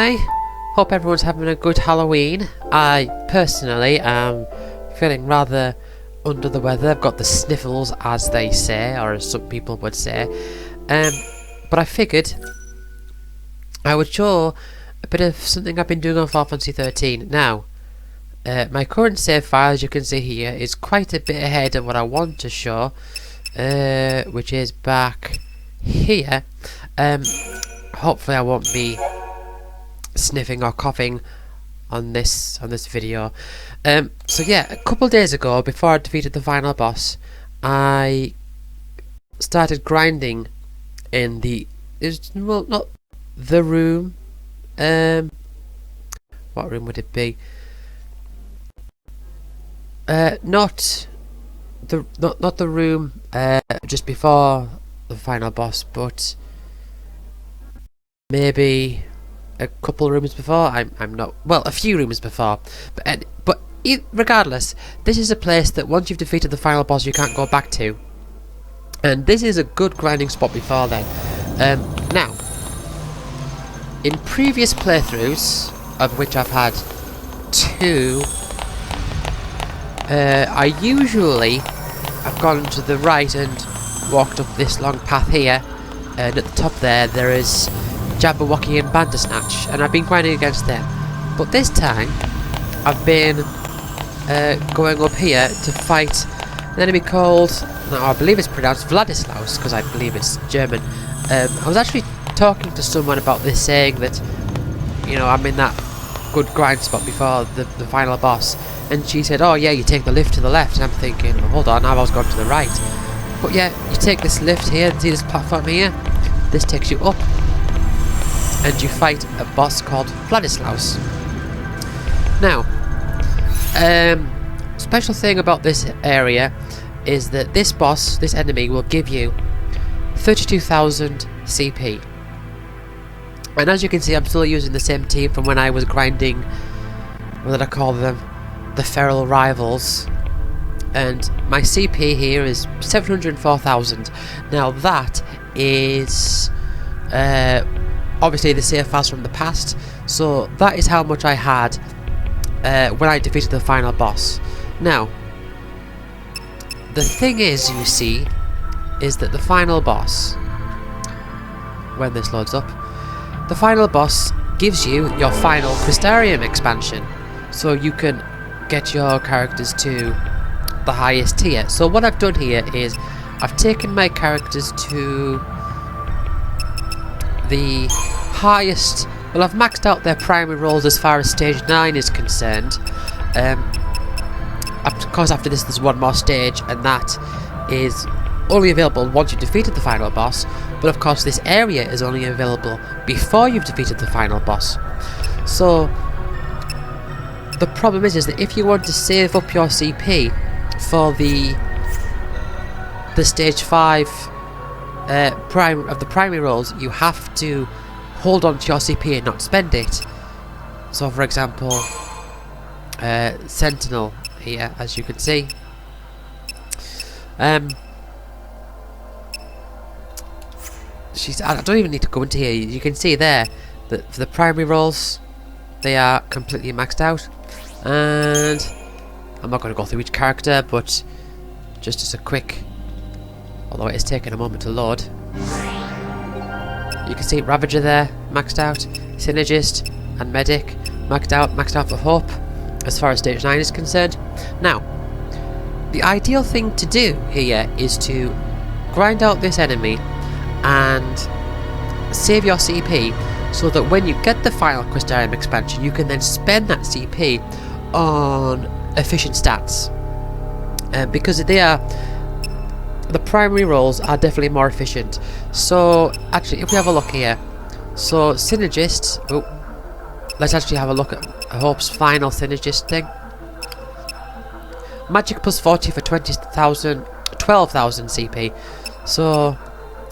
Hi, hope everyone's having a good Halloween. I personally am feeling rather under the weather. I've got the sniffles, as they say, or as some people would say. But I figured I would show a bit of something I've been doing on Final Fantasy XIII. Now, my current save file, as you can see here, is quite a bit ahead of what I want to show, which is back here. Hopefully I won't be sniffing or coughing on this video. So yeah, a couple of days ago, before I defeated the final boss, I started grinding in well, not the room. What room would it be? Not the room just before the final boss, but maybe a couple rooms before. I'm not, well, a few rooms before, but regardless, this is a place that once you've defeated the final boss you can't go back to, and this is a good grinding spot before then. Now, in previous playthroughs, of which I've had 2, I usually have gone to the right and walked up this long path here, and at the top there is Jabberwocky and Bandersnatch, and I've been grinding against them. But this time I've been going up here to fight an enemy called, now I believe it's pronounced Wladislaus, because I believe it's German. I was actually talking to someone about this, saying that, you know, I'm in that good grind spot before the final boss, and she said, oh yeah, you take the lift to the left, and I'm thinking, well, hold on, I was going to the right. But yeah, you take this lift here, see this platform here, this takes you up, and you fight a boss called Wladislaus. Now, special thing about this area is that this boss, this enemy, will give you 32,000 CP. And as you can see, I'm still using the same team from when I was grinding, what did I call them? The Feral Rivals. And my CP here is 704,000. Now that is obviously the save files from the past, so that is how much I had when I defeated the final boss. Now, the thing is, you see, is that the final boss, when this loads up, the final boss gives you your final Crystarium expansion, so you can get your characters to the highest tier. So what I've done here is I've taken my characters to the highest. Well, I've maxed out their primary roles as far as stage 9 is concerned. Of course, after this there's one more stage, and that is only available once you've defeated the final boss, but of course this area is only available before you've defeated the final boss. So the problem is that if you want to save up your CP for the stage 5 of the primary roles, you have to hold on to your CP and not spend it. So for example, Sentinel here, as you can see, I don't even need to go into here. You can see there that for the primary roles they are completely maxed out, and I'm not going to go through each character, but just as a quick, although it is taking a moment to load, you can see Ravager there, maxed out, Synergist and Medic, maxed out for Hope, as far as stage 9 is concerned. Now, the ideal thing to do here is to grind out this enemy and save your CP, so that when you get the final Crystarium expansion, you can then spend that CP on efficient stats, because the primary roles are definitely more efficient. So actually, if we have a look here, so Synergist, let's actually have a look at Hope's final Synergist thing. Magic plus 40 for 12,000 CP. So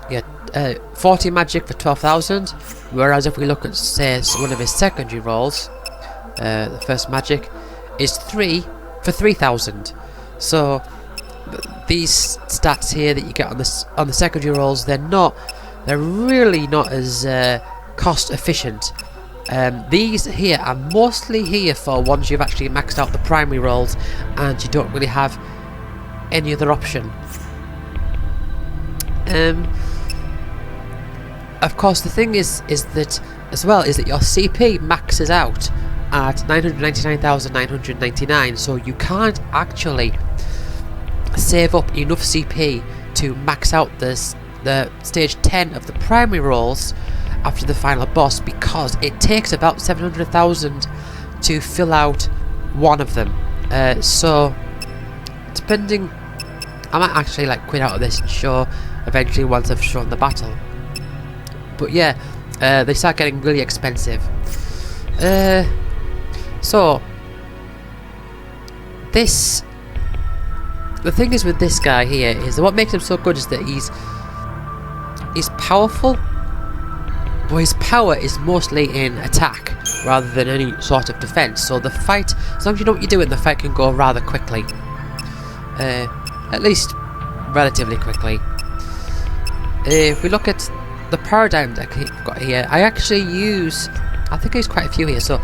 yeah, 40 magic for 12,000. Whereas if we look at, say, one of his secondary roles, the first magic is 3 for 3,000. So these stats here that you get on the secondary roles, they're really not as cost efficient These here are mostly here for once you've actually maxed out the primary roles and you don't really have any other option. Of course, the thing is that as well is that your CP maxes out at 999,999, so you can't actually save up enough CP to max out the stage 10 of the primary roles after the final boss, because it takes about 700,000 to fill out one of them. So depending, I might actually like quit out of this and show eventually once I've shown the battle. But yeah, they start getting really expensive. So this, the thing is with this guy here is that what makes him so good is that he's powerful, but his power is mostly in attack rather than any sort of defense. So the fight, as long as you know what you're doing, the fight can go rather quickly. At least relatively quickly. If we look at the paradigm deck I've got here, I actually use, I think I use quite a few here. So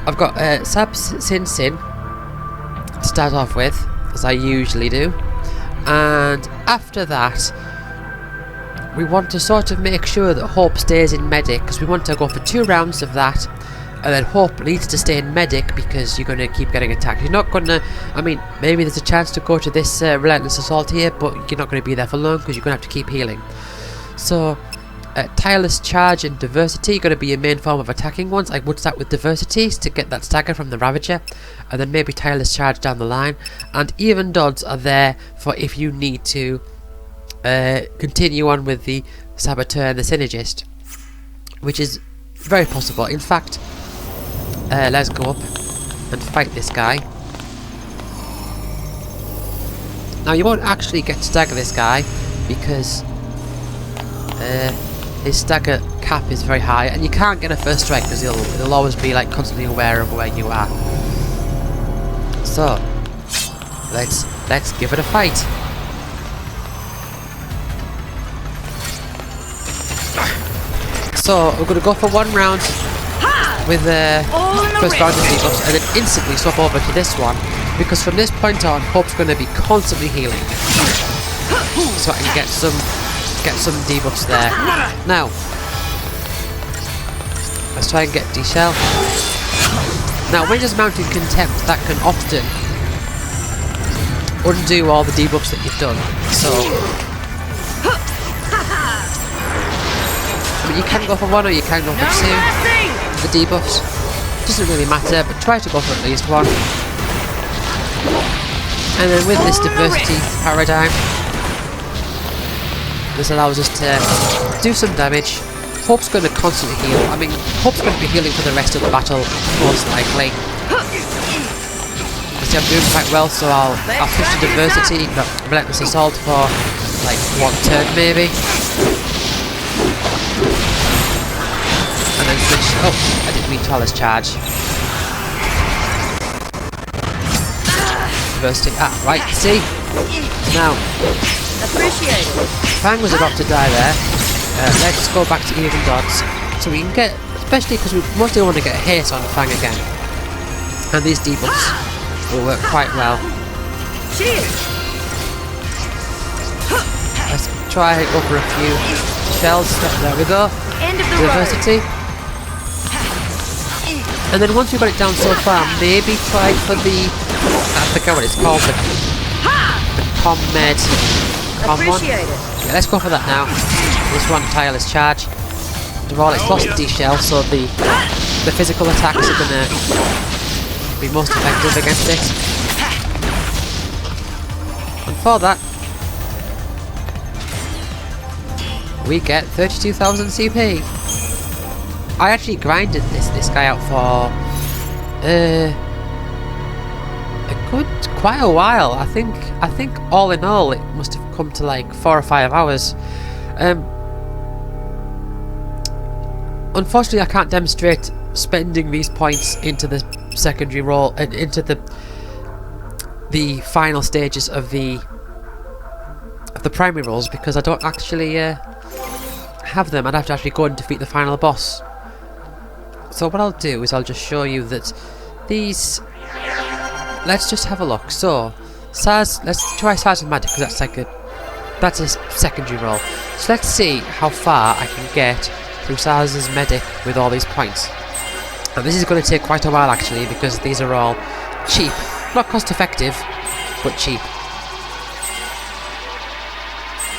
I've got Sab Sin Sin to start off with, as I usually do, and after that we want to sort of make sure that Hope stays in medic, because we want to go for 2 rounds of that, and then Hope needs to stay in medic because you're going to keep getting attacked. You're not going to, I mean, maybe there's a chance to go to this Relentless Assault here, but you're not going to be there for long because you're going to have to keep healing. So Tireless Charge and Diversity are going to be your main form of attacking ones. I would start with Diversities to get that stagger from the Ravager, and then maybe Tireless Charge down the line, and Even Dodds are there for if you need to continue on with the Saboteur and the Synergist, which is very possible. In fact, let's go up and fight this guy. Now you won't actually get to stagger this guy because his stagger cap is very high, and you can't get a first strike because he'll always be like constantly aware of where you are. So let's give it a fight. So we're going to go for 1 round with the first round of debuffs, and then instantly swap over to this one, because from this point on Hope's going to be constantly healing, so I can get some debuffs there. Now let's try and get D-Shell. Now when just mounting Contempt, that can often undo all the debuffs that you've done. So I mean, you can go for 1 or you can go for 2 the debuffs. Doesn't really matter, but try to go for at least 1. And then with this Diversity paradigm, this allows us to do some damage. Hope's going to constantly heal. I mean, Hope's going to be healing for the rest of the battle, most likely. See, I'm doing quite well, so I'll switch to Diversity, no, Relentless Assault for like 1 turn maybe. And then switch. Oh, I didn't mean Tireless Charge. Diversity. Ah, right. See. Now. Appreciate it. Fang was about to die there. Let's go back to Even Dodds, so we can get, especially because we mostly want to get a hit on Fang again. And these debuffs will work quite well. Cheers. Let's try and go for a few shells. There we go. End of the Diversity. And then once we've got it down so far, maybe try for the, I forget what it's called, the Commed. Appreciate it. Yeah, let's go for that now. This one, Tireless Charge. After all, it's lost D-Shell, so the physical attacks are going to be most effective against it. And for that, we get 32,000 CP. I actually grinded this guy out for quite a while. I think all in all it must have come to like 4 or 5 hours. Unfortunately, I can't demonstrate spending these points into the secondary role and into the final stages of the primary roles, because I don't actually have them. I'd have to actually go and defeat the final boss. So what I'll do is I'll just show you that these... Let's just have a look. So, SARS, let's try SARS and Magic, because that's a secondary role. So let's see how far I can get through SARS' Medic with all these points. And this is going to take quite a while actually, because these are all cheap. Not cost effective, but cheap.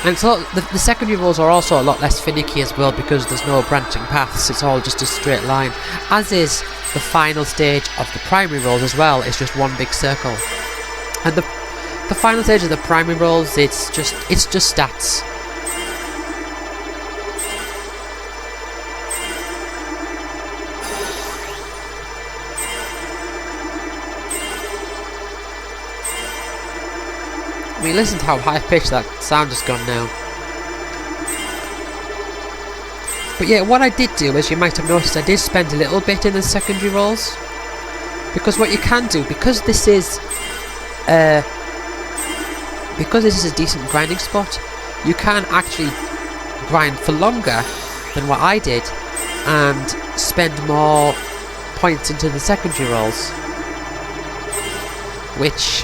And so the secondary roles are also a lot less finicky as well, because there's no branching paths, it's all just a straight line. As is the final stage of the primary roles as well, it's just one big circle. And the final stage of the primary roles, it's just stats. I mean, listen to how high pitched that sound has gone now. But yeah, what I did do, as you might have noticed, I did spend a little bit in the secondary roles. Because what you can do, because this is a decent grinding spot, you can actually grind for longer than what I did and spend more points into the secondary roles. Which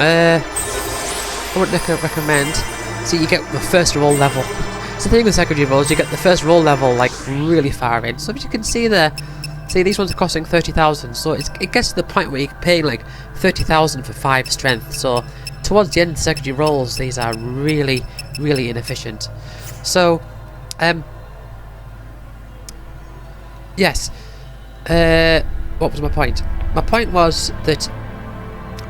I wouldn't recommend. So you get the first roll level. So the thing with secondary rolls, you get the first roll level like really far in. So as you can see there, see these ones are costing 30,000. So it gets to the point where you're paying like 30,000 for 5 strength. So towards the end of the secondary rolls, these are really, really inefficient. So, yes. What was my point? My point was that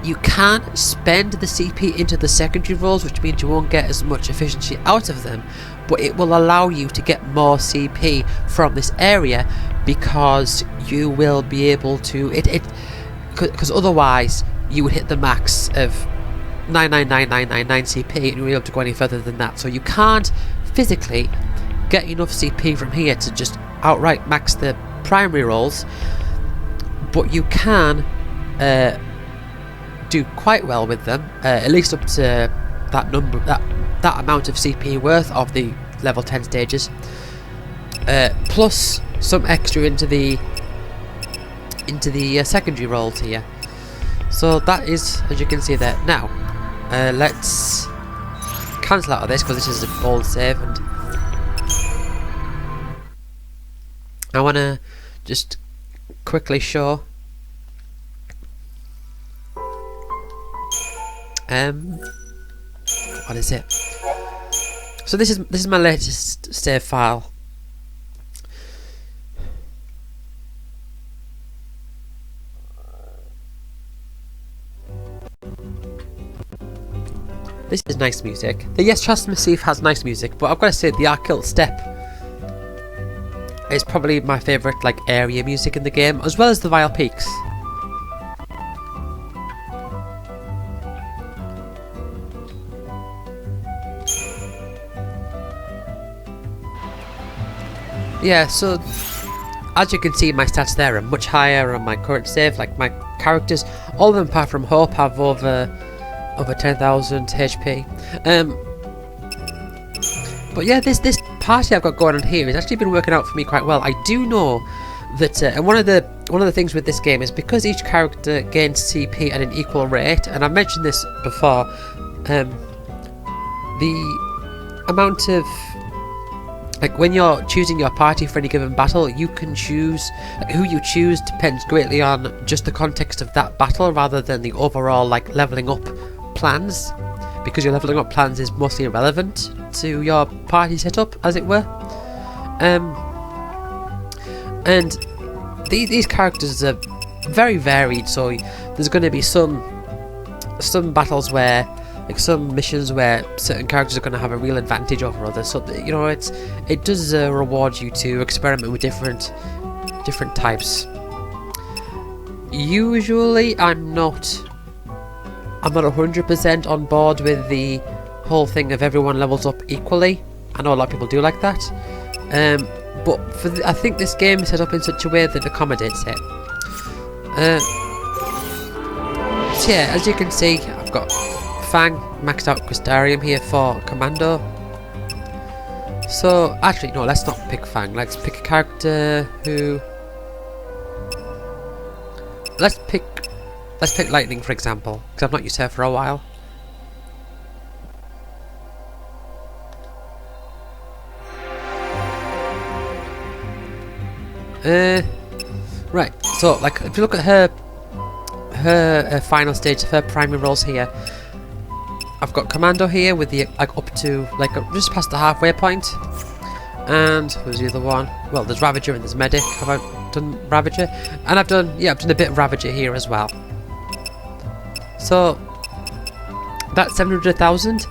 you can spend the CP into the secondary roles, which means you won't get as much efficiency out of them, but it will allow you to get more CP from this area, because you will be able to because otherwise you would hit the max of 99999 CP and you won't be able to go any further than that. So you can't physically get enough CP from here to just outright max the primary roles, but you can do quite well with them, at least up to that number, that amount of CP worth of the level 10 stages, plus some extra into the secondary roles here. So that is, as you can see there. Now, let's cancel out of this because this is an old save, and I want to just quickly show. What is it? So this is my latest save file. This is nice music. The Yes Trust Massif has nice music, but I've got to say the Arkil Step is probably my favourite like area music in the game, as well as the Vile Peaks. Yeah, so as you can see, my stats there are much higher on my current save. Like my characters, all of them apart from Hope have over 10,000 HP. But yeah, this party I've got going on here has actually been working out for me quite well. I do know that, and one of the things with this game is because each character gains CP at an equal rate, and I've mentioned this before. The amount of, like, when you're choosing your party for any given battle, you can choose, like, who you choose depends greatly on just the context of that battle rather than the overall, like, leveling up plans, because your leveling up plans is mostly irrelevant to your party setup, as it were. And these characters are very varied, so there's going to be some battles where, like, some missions where certain characters are going to have a real advantage over others. So you know, it does reward you to experiment with different types. Usually, I'm not 100% on board with the whole thing of everyone levels up equally. I know a lot of people do like that, but I think this game is set up in such a way that accommodates it. So yeah, as you can see, I've got Fang maxed out Crystarium here for Commando. So, actually, no, let's not pick Fang. Let's pick a character who... Let's pick Lightning, for example, because I've not used her for a while. Right, so, like, if you look at her final stage, her primary roles here, I've got Commando here with the, like, up to, like, just past the halfway point. And who's the other one? Well, there's Ravager and there's Medic. Have I done Ravager? And I've done a bit of Ravager here as well. So, that's 700,000.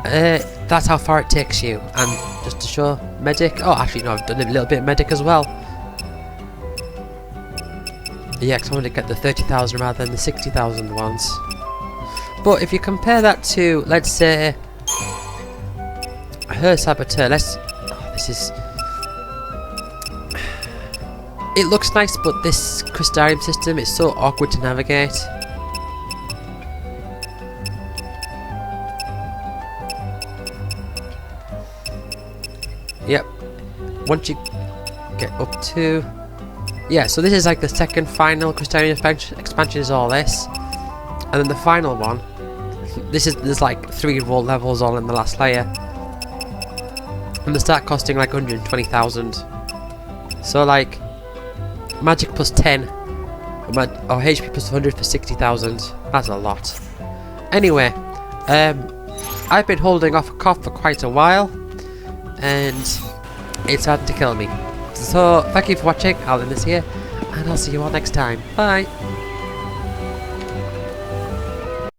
That's how far it takes you. And just to show Medic, oh, actually, no, I've done a little bit of Medic as well. Yeah, because I want to get the 30,000 rather than the 60,000 ones. But if you compare that to, let's say, her Saboteur, this is... It looks nice, but this Crystarium system is so awkward to navigate. Yep. Once you get up to... Yeah, so this is like the second final Crystarium expansion is all this. And then the final one, there's like 3 role levels all in the last layer. And they start costing like 120,000. So like, magic plus 10, or HP plus 100 for 60,000. That's a lot. Anyway, I've been holding off a cough for quite a while, and it's starting to kill me. So thank you for watching. I'll end this here, and I'll see you all next time. Bye.